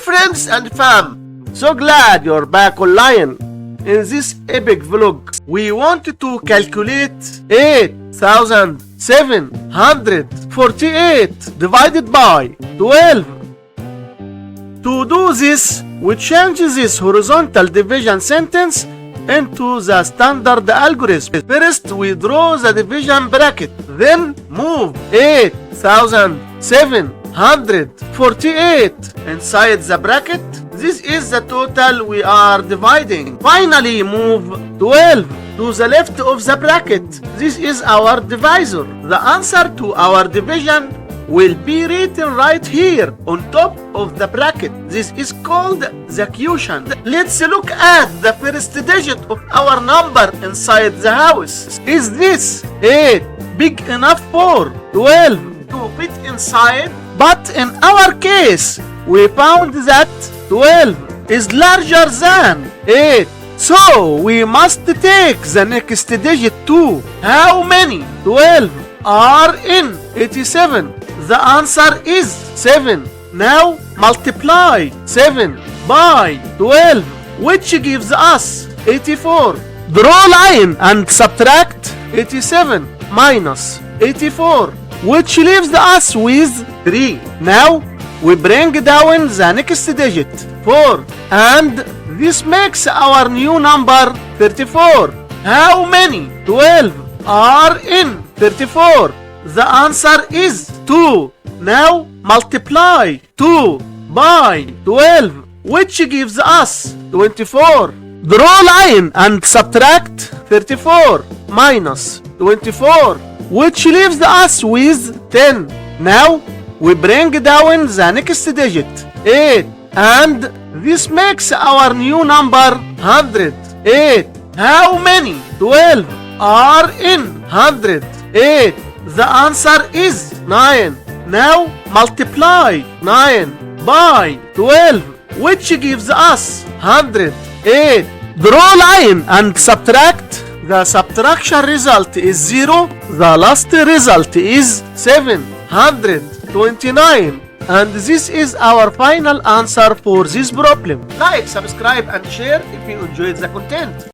friends and fam, so glad you're back online. In this epic vlog, we want to calculate 8,748 divided by 12. To do this, we change this horizontal division sentence into the standard algorithm. First, we draw the division bracket, then move 8,748 inside the bracket. This is the total we are dividing. Finally, move 12 to the left of the bracket. This is our divisor. The answer to our division will be written right here on top of the bracket. This is called the quotient. Let's look at the first digit of our number inside the house. Is this 8 big enough for 12 to fit inside? But in our case, we found that 12 is larger than 8. So we must take the next digit too. How many 12 are in 87? The answer is 7. Now multiply 7 by 12, which gives us 84. Draw line and subtract 87 minus 84, which leaves us with 3. Now we bring down the next digit, 4, and this makes our new number 34. How many 12 are in 34? The answer is 2. Now multiply 2 by 12, which gives us 24. Draw line and subtract 34 minus 24, which leaves us with 10. Now we bring down the next digit, 8, and this makes our new number 108. How many 12 are in 108? The answer is 9. Now multiply 9 by 12, which gives us 108. Draw line and subtract. The subtraction result is 0. The last result is 729. And this is our final answer for this problem. Like, subscribe and share if you enjoyed the content.